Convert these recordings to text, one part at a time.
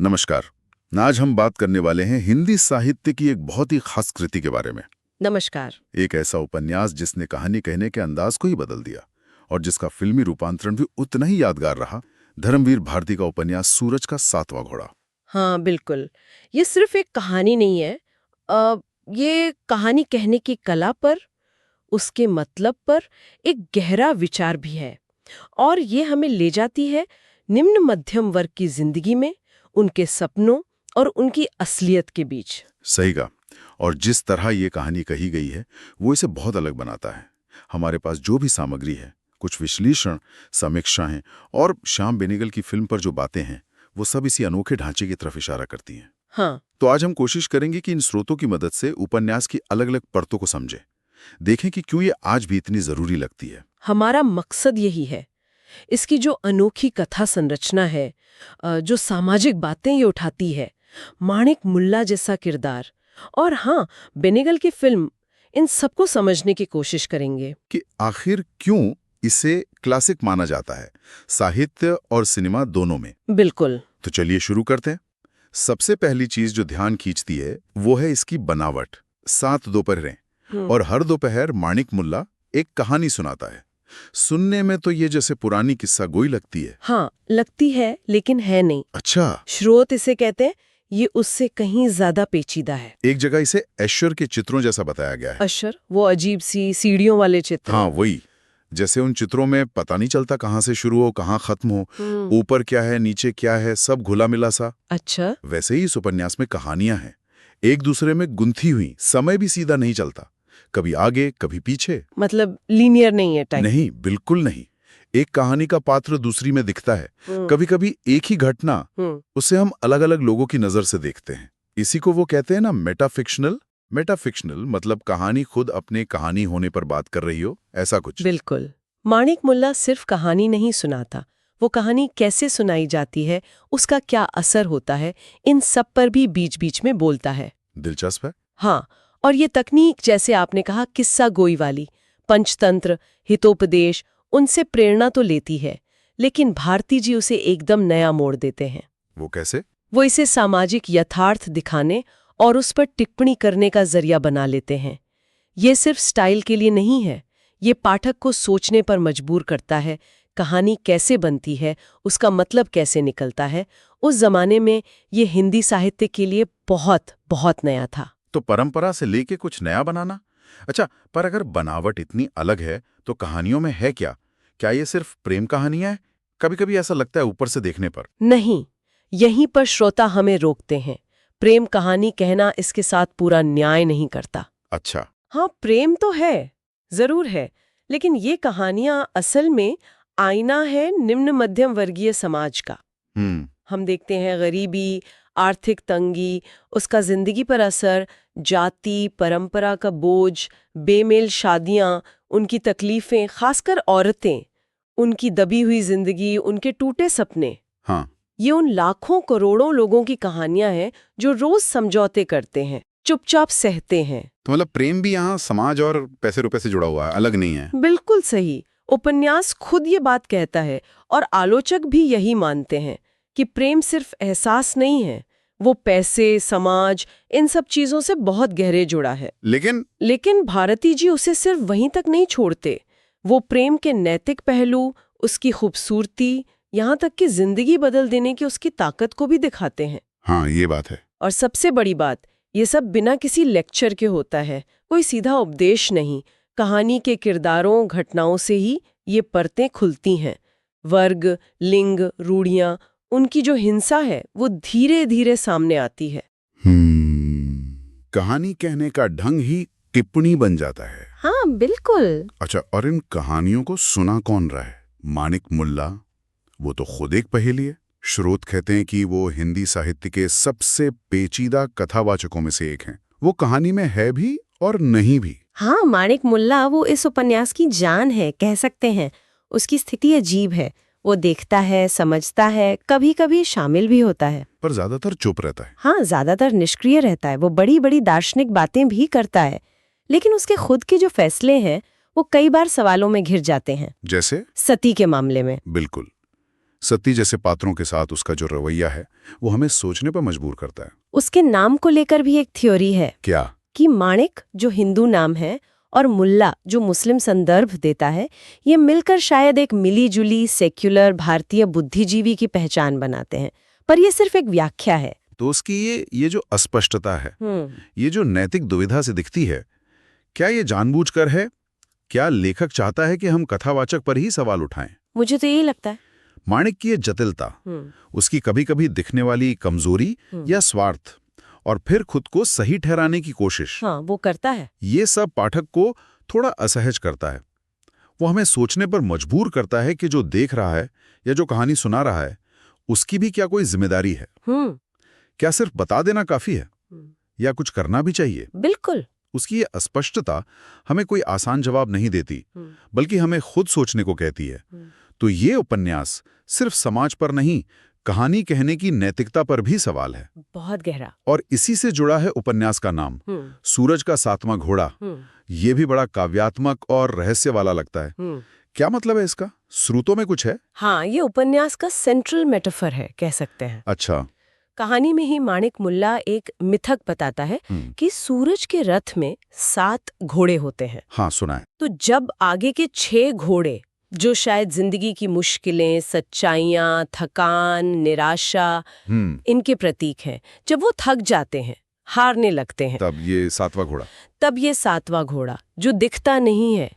नमस्कार। आज हम बात करने वाले हैं हिंदी साहित्य की एक बहुत ही खास कृति के बारे में। नमस्कार। एक ऐसा उपन्यास जिसने कहानी कहने के अंदाज को ही बदल दिया और जिसका फिल्मी रूपांतरण भी उतना ही यादगार रहा। धर्मवीर भारती का उपन्यास सूरज का सातवां घोड़ा। हाँ, बिल्कुल। ये सिर्फ एक कहानी नहीं है। ये कहानी कहने की कला पर, उसके मतलब पर एक गहरा विचार भी है। और ये हमें ले जाती है निम्न मध्यम वर्ग की जिंदगी में, उनके सपनों और उनकी असलियत के बीच। सही कहा। और जिस तरह ये कहानी कही गई है वो इसे बहुत अलग बनाता है। हमारे पास जो भी सामग्री है, कुछ विश्लेषण, समीक्षाएं और श्याम बेनेगल की फिल्म पर जो बातें हैं, वो सब इसी अनोखे ढांचे की तरफ इशारा करती हैं। हाँ, तो आज हम कोशिश करेंगे कि इन स्रोतों की मदद से उपन्यास की अलग अलग परतों को समझें, देखें कि क्यों ये आज भी इतनी जरूरी लगती है। हमारा मकसद यही है। इसकी जो अनोखी कथा संरचना है, जो सामाजिक बातें ये उठाती है, माणिक मुल्ला जैसा किरदार, और हाँ, बेनेगल की फिल्म, इन सबको समझने की कोशिश करेंगे। कि आखिर क्यों इसे क्लासिक माना जाता है, साहित्य और सिनेमा दोनों में। बिल्कुल। तो चलिए शुरू करते हैं। सबसे पहली चीज जो ध्यान खींचती है वो है इसकी बनावट। 7 दोपहरें और हर दोपहर माणिक मुल्ला एक कहानी सुनाता है। सुनने में तो ये जैसे पुरानी किस्सा गोई लगती है। हाँ, लगती है, लेकिन है नहीं। अच्छा। स्रोत इसे कहते हैं, ये उससे कहीं ज्यादा पेचीदा है। एक जगह इसे ऐश्वर्य के चित्रों जैसा बताया गया है। अशर, वो अजीब सी सीढ़ियों वाले चित्र। हाँ, वही। जैसे उन चित्रों में पता नहीं चलता कहाँ से शुरू हो कहाँ खत्म हो, ऊपर क्या है नीचे क्या है, सब घुला मिला सा। अच्छा। वैसे ही इस उपन्यास में कहानियां हैं, एक दूसरे में गुंथी हुई। समय भी सीधा नहीं चलता, कभी आगे कभी पीछे। मतलब लीनियर नहीं है टाइम। नहीं, बिल्कुल नहीं। एक कहानी का पात्र दूसरी में दिखता है। कभी कभी एक ही घटना, उसे हम अलग अलग लोगों की नजर से देखते हैं। इसी को वो कहते हैं ना, मेटाफिक्शनल। मेटाफिक्शनल मतलब कहानी खुद अपने कहानी होने पर बात कर रही हो, ऐसा कुछ। बिल्कुल। माणिक मुल्ला सिर्फ कहानी नहीं सुनाता, वो कहानी कैसे सुनाई जाती है, उसका क्या असर होता है, इन सब पर भी बीच बीच में बोलता है। दिलचस्प है। हाँ, और ये तकनीक, जैसे आपने कहा, किस्सा गोई वाली, पंचतंत्र, हितोपदेश, उनसे प्रेरणा तो लेती है, लेकिन भारती जी उसे एकदम नया मोड़ देते हैं। वो कैसे? वो इसे सामाजिक यथार्थ दिखाने और उस पर टिप्पणी करने का जरिया बना लेते हैं। ये सिर्फ स्टाइल के लिए नहीं है, ये पाठक को सोचने पर मजबूर करता है। कहानी कैसे बनती है, उसका मतलब कैसे निकलता है। उस जमाने में ये हिंदी साहित्य के लिए बहुत बहुत नया था। तो परंपरा से लेके कुछ नया बनाना। अच्छा, पर अगर बनावट इतनी अलग है तो कहानियों में है क्या? क्या ये सिर्फ प्रेम कहानियां हैं? कभी कभी ऐसा लगता है ऊपर से देखने पर। नहीं, यहीं पर श्रोता हमें रोकते हैं। प्रेम कहानी कहना इसके साथ पूरा न्याय नहीं करता। अच्छा। हाँ, प्रेम तो है, जरूर है, लेकिन ये कहानियां असल में आईना है निम्न मध्यम वर्गीय समाज का। हम देखते हैं गरीबी, आर्थिक तंगी, उसका जिंदगी पर असर, जाति परंपरा का बोझ, बेमेल शादियां, उनकी तकलीफें, खासकर औरतें, उनकी दबी हुई जिंदगी, उनके टूटे सपने। हाँ। ये उन लाखों करोड़ों लोगों की कहानियां हैं जो रोज समझौते करते हैं, चुपचाप सहते हैं। तो मतलब प्रेम भी यहाँ समाज और पैसे रुपए से जुड़ा हुआ है, अलग नहीं है। बिल्कुल सही। उपन्यास खुद ये बात कहता है, और आलोचक भी यही मानते हैं कि प्रेम सिर्फ एहसास नहीं है, वो पैसे, समाज, इन सब चीजों से बहुत गहरे जुड़ा है। लेकिन भारती जी उसे सिर्फ वहीं तक नहीं छोड़ते। वो प्रेम के नैतिक पहलू, उसकी खूबसूरती, यहाँ तक कि जिंदगी बदल देने की उसकी ताकत को भी दिखाते हैं। हाँ, ये बात है। और सबसे बड़ी बात, ये सब बिना किसी लेक्चर के होता है, कोई सीधा उपदेश नहीं। कहानी के किरदारों, घटनाओं से ही ये परतें खुलती हैं। वर्ग, लिंग, रूढ़ियां, उनकी जो हिंसा है वो धीरे धीरे सामने आती है। कहानी कहने का ढंग ही टिप्पणी बन जाता है। हाँ, बिल्कुल। अच्छा, और इन कहानियों को सुना कौन रहा है? माणिक मुल्ला, वो तो खुद एक पहेली है। स्रोत कहते हैं कि वो हिंदी साहित्य के सबसे पेचीदा कथावाचकों में से एक हैं। वो कहानी में है भी और नहीं भी। हाँ, माणिक मुल्ला वो इस उपन्यास की जान है, कह सकते हैं। उसकी स्थिति अजीब है, वो देखता है, समझता है, कभी कभी शामिल भी होता है, पर ज्यादातर चुप रहता है। हाँ, ज्यादातर निष्क्रिय रहता है। वो बड़ी बड़ी दार्शनिक बातें भी करता है, लेकिन उसके खुद के जो फैसले हैं वो कई बार सवालों में घिर जाते हैं। जैसे सती के मामले में। बिल्कुल। सत्ती जैसे पात्रों के साथ उसका जो रवैया है वो हमें सोचने पर मजबूर करता है। उसके नाम को लेकर भी एक थ्योरी है क्या? कि माणिक जो हिंदू नाम है और मुल्ला जो मुस्लिम संदर्भ देता है, ये मिलकर शायद एक मिली-जुली सेक्युलर भारतीय बुद्धिजीवी की पहचान बनाते हैं। पर ये सिर्फ एक व्याख्या है। तो उसकी ये जो अस्पष्टता है, ये जो नैतिक दुविधा से दिखती है, क्या ये जानबूझकर है? क्या लेखक चाहता है कि हम कथावाचक पर ही सवाल उठाएं? मुझे तो यही लगता है। माणिक की ये जटिलता, उसकी कभी-कभी दिखने वाली कमजोरी या स्वार्थ, और फिर खुद को सही ठहराने की कोशिश, हाँ, वो करता है। ये सब पाठक को थोड़ा असहज करता है। वो हमें सोचने पर मजबूर करता है कि जो देख रहा है या जो कहानी सुना रहा है, उसकी भी क्या कोई जिम्मेदारी है? क्या सिर्फ बता देना काफी है या कुछ करना भी चाहिए? बिल्कुल। उसकी ये अस्पष्टता हमें कोई आसान जवाब नहीं देती, बल्कि हमें खुद सोचने को कहती है। तो ये उपन्यास सिर्फ समाज पर नहीं, कहानी कहने की नैतिकता पर भी सवाल है। बहुत गहरा। और इसी से जुड़ा है उपन्यास का नाम, सूरज का सातवां घोड़ा। ये भी बड़ा काव्यात्मक और रहस्य वाला लगता है। क्या मतलब है इसका? स्रोतों में कुछ है? हाँ, ये उपन्यास का सेंट्रल मेटाफर है, कह सकते हैं। अच्छा। कहानी में ही माणिक मुल्ला एक मिथक बताता है कि सूरज के रथ में 7 घोड़े होते हैं। हाँ, सुना है। तो जब आगे के 6 घोड़े, जो शायद जिंदगी की मुश्किलें, सच्चाइयां, थकान, निराशा, इनके प्रतीक हैं, जब वो थक जाते हैं, हारने लगते हैं, तब ये 7वां घोड़ा, तब ये 7वां घोड़ा जो दिखता नहीं है,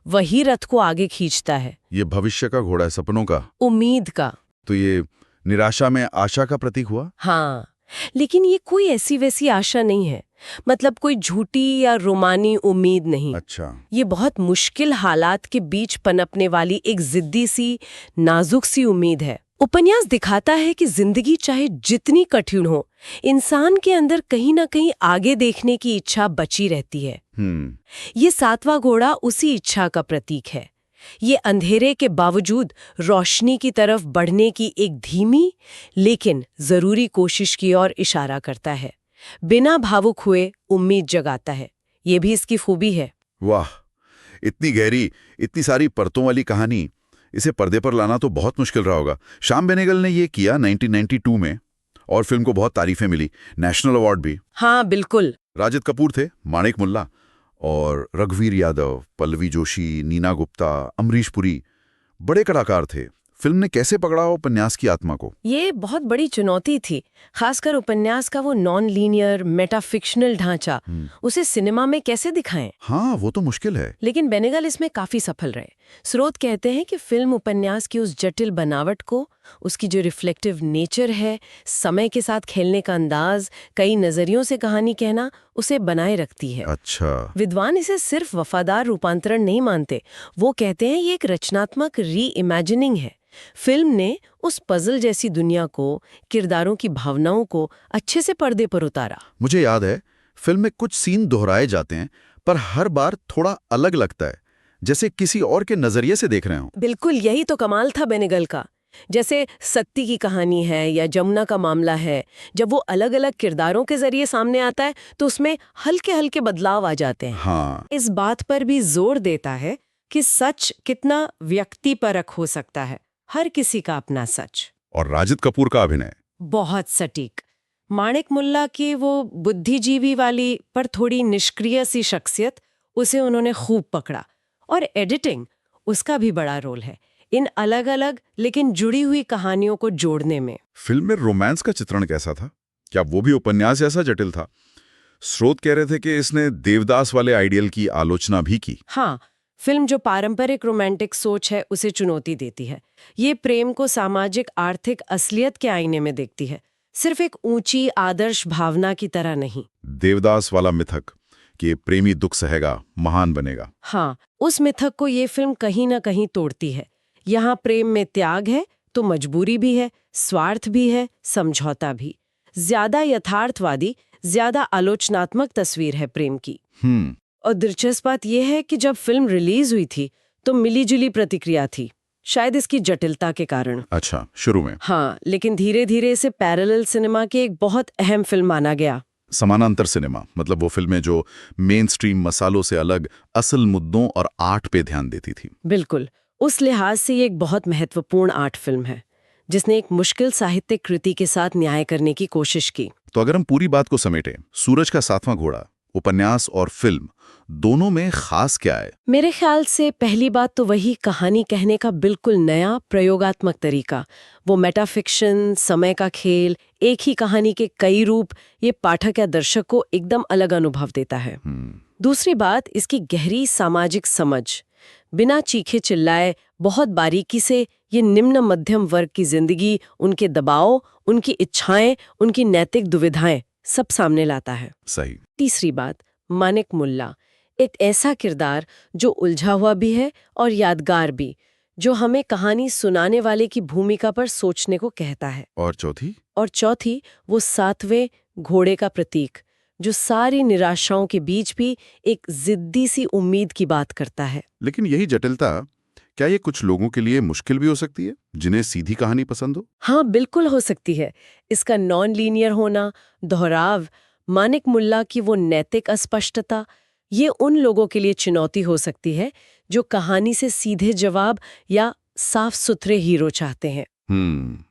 वही रथ को आगे खींचता है। ये भविष्य का घोड़ा है, सपनों का, उम्मीद का। तो ये निराशा में आशा का प्रतीक हुआ। हाँ, लेकिन ये कोई ऐसी वैसी आशा नहीं है, मतलब कोई झूठी या रोमानी उम्मीद नहीं। अच्छा। ये बहुत मुश्किल हालात के बीच पनपने वाली एक जिद्दी सी, नाजुक सी उम्मीद है। उपन्यास दिखाता है कि जिंदगी चाहे जितनी कठिन हो, इंसान के अंदर कहीं ना कहीं आगे देखने की इच्छा बची रहती है। ये 7वां घोड़ा उसी इच्छा का प्रतीक है। ये अंधेरे के बावजूद रोशनी की तरफ बढ़ने की एक धीमी लेकिन जरूरी कोशिश की ओर इशारा करता है, बिना भावुक हुए उम्मीद जगाता है। ये भी इसकी खूबी है। वाह, इतनी गहरी, इतनी सारी परतों वाली कहानी, इसे पर्दे पर लाना तो बहुत मुश्किल रहा होगा। श्याम बेनेगल ने ये किया 1992 में, और फिल्म को बहुत तारीफें मिली, नेशनल अवार्ड भी। हाँ, बिल्कुल। राजिद कपूर थे, माणिक मुल्ला, और रघुवीर यादव, पल्लवी जोशी, नीना गुप्ता, अमरीश पुरी, बड़े कलाकार थे। फिल्म ने कैसे पकड़ा उपन्यास की आत्मा को? ये बहुत बड़ी चुनौती थी, खासकर उपन्यास का वो नॉन लीनियर मेटाफिक्शनल ढांचा, उसे सिनेमा में कैसे दिखाएं? हाँ, वो तो मुश्किल है। लेकिन बेनेगल इसमें काफी सफल रहे। स्रोत कहते हैं कि फिल्म उपन्यास की उस जटिल बनावट को, उसकी जो रिफ्लेक्टिव नेचर है, समय के साथ खेलने का अंदाज, कई नजरियों से कहानी कहना, उसे बनाए रखती है। अच्छा। विद्वान इसे सिर्फ वफादार रूपांतरण नहीं मानते, वो कहते हैं ये एक रचनात्मक री इमेजिनिंग है। फिल्म ने उस पजल जैसी दुनिया को, किरदारों की भावनाओं को अच्छे से पर्दे पर उतारा। मुझे याद है, फिल्म में कुछ सीन दोहराए जाते हैं, पर हर बार थोड़ा अलग लगता है, जैसे किसी और के नजरिए से देख रहे हो। बिल्कुल, यही तो कमाल था बेनेगल का। जैसे सत्ती की कहानी है या जमुना का मामला है, जब वो अलग अलग किरदारों के जरिए सामने आता है तो उसमें हल्के हल्के बदलाव आ जाते हैं। हाँ। इस बात पर भी जोर देता है कि सच कितना व्यक्तिपरक हो सकता है, हर किसी का अपना सच। और राजिद कपूर का अभिनय बहुत सटीक। माणिक मुल्ला की वो बुद्धिजीवी वाली पर थोड़ी निष्क्रिय सी शख्सियत, उसे उन्होंने खूब पकड़ा। और एडिटिंग, उसका भी बड़ा रोल है इन अलग अलग लेकिन जुड़ी हुई कहानियों को जोड़ने में। फिल्म में रोमांस का चित्रण कैसा था? क्या वो भी उपन्यास जैसा जटिल था? स्रोत कह रहे थे कि इसने देवदास वाले आइडियल की आलोचना भी की। हाँ, फिल्म जो पारंपरिक रोमांटिक सोच है उसे चुनौती देती है। ये प्रेम को सामाजिक आर्थिक असलियत के आईने में देखती है, सिर्फ एक ऊंची आदर्श भावना की तरह नहीं। देवदास वाला मिथक कि प्रेमी दुख सहेगा, महान बनेगा। हाँ, उस मिथक को ये फिल्म कहीं ना कहीं तोड़ती है। यहाँ प्रेम में त्याग है तो मजबूरी भी है, स्वार्थ भी है, समझौता भी। ज्यादा यथार्थवादी, ज्यादा आलोचनात्मक तस्वीर है प्रेम की। और दिलचस्प बात यह है कि जब फिल्म रिलीज हुई थी तो मिलीजुली प्रतिक्रिया थी, शायद इसकी जटिलता के कारण। अच्छा, शुरू में। हाँ, लेकिन धीरे धीरे इसे पैरेलल सिनेमा की एक बहुत अहम फिल्म माना गया। समानांतर सिनेमा मतलब वो फिल्में जो मेन स्ट्रीम मसालों से अलग असल मुद्दों और आर्ट पे ध्यान देती थी। बिल्कुल, उस लिहाज से ये एक बहुत महत्वपूर्ण आर्ट फिल्म है। जिसने एक मुश्किल साहित्यिक कृति के साथ न्याय करने की कोशिश की। तो अगर हम पूरी बात को समेटें, सूरज का सातवां घोड़ा, उपन्यास और फिल्म, दोनों में खास क्या है? मेरे ख्याल से पहली बात तो वही कहानी कहने का बिल्कुल नया प्रयोगात्मक तरीका। वो मेटाफिक्शन, समय का खेल, एक ही कहानी के कई रूप, ये पाठक या दर्शक को एकदम अलग अनुभव देता है। दूसरी बात, इसकी गहरी सामाजिक समझ। बिना चीखे चिल्लाए बहुत बारीकी से ये निम्न मध्यम वर्ग की जिंदगी, उनके दबाव, उनकी इच्छाएं, उनकी नैतिक दुविधाएं सब सामने लाता है। सही। तीसरी बात, मानिक मुल्ला, एक ऐसा किरदार जो उलझा हुआ भी है और यादगार भी, जो हमें कहानी सुनाने वाले की भूमिका पर सोचने को कहता है। और चौथी? और चौथी, वो सातवें घोड़े का प्रतीक, जो सारी निराशाओं के बीच भी एक जिद्दी सी उम्मीद की बात करता है। लेकिन यही जटिलता, क्या ये कुछ लोगों के लिए मुश्किल भी हो सकती है, जिन्हें सीधी कहानी पसंद हो? हाँ, बिल्कुल हो सकती है। इसका नॉन लीनियर होना, दोहराव, मानिक मुल्ला की वो नैतिक अस्पष्टता, ये उन लोगों के लिए चुनौती हो सकती है जो कहानी से सीधे जवाब या साफ सुथरे हीरो चाहते हैं।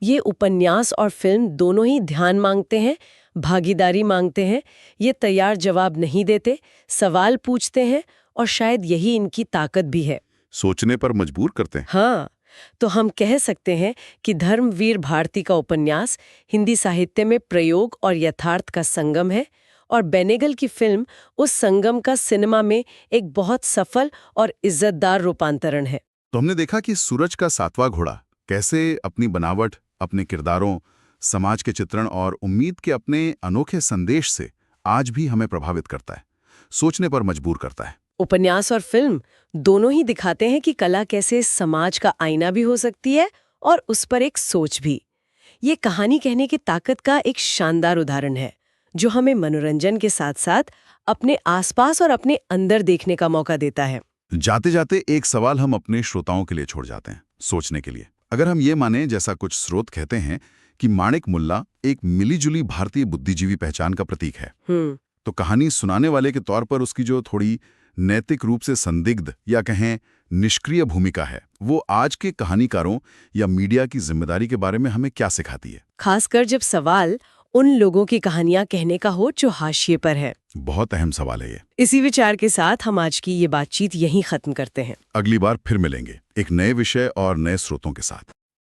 ये उपन्यास और फिल्म दोनों ही ध्यान मांगते हैं, भागीदारी मांगते हैं। ये तैयार जवाब नहीं देते, सवाल पूछते हैं, और शायद यही इनकी ताकत भी है। सोचने पर मजबूर करते हैं। हाँ, तो हम कह सकते हैं कि धर्मवीर भारती का उपन्यास हिंदी साहित्य में प्रयोग और यथार्थ का संगम है, और बेनेगल की फिल्म उस संगम का सिनेमा में एक बहुत सफल और इज्जतदार रूपांतरण है। तो हमने देखा कि सूरज का सातवां घोड़ा कैसे अपनी बनावट, अपने किरदारों, समाज के चित्रण और उम्मीद के अपने अनोखे संदेश से आज भी हमें प्रभावित करता है, सोचने पर मजबूर करता है। उपन्यास और फिल्म दोनों ही दिखाते हैं कि कला कैसे समाज का आईना भी हो सकती है और उस पर एक सोच भी। ये कहानी कहने की ताकत का एक शानदार उदाहरण है, जो हमें मनोरंजन के साथ साथ अपने आसपास और अपने अंदर देखने का मौका देता है। जाते जाते एक सवाल हम अपने श्रोताओं के लिए छोड़ जाते हैं, सोचने के लिए। अगर हम ये माने, जैसा कुछ स्रोत कहते हैं, कि मानिक मुल्ला एक मिलीजुली भारतीय बुद्धिजीवी पहचान का प्रतीक है, तो कहानी सुनाने वाले के तौर पर उसकी जो थोड़ी नैतिक रूप से संदिग्ध या कहें निष्क्रिय भूमिका है, वो आज के कहानीकारों या मीडिया की जिम्मेदारी के बारे में हमें क्या सिखाती है? खासकर जब सवाल उन लोगों की कहानियां कहने का हो जो हाशिए पर है। बहुत अहम सवाल है ये। इसी विचार के साथ हम आज की ये बातचीत यहीं खत्म करते हैं। अगली बार फिर मिलेंगे एक नए विषय और नए स्रोतों के साथ।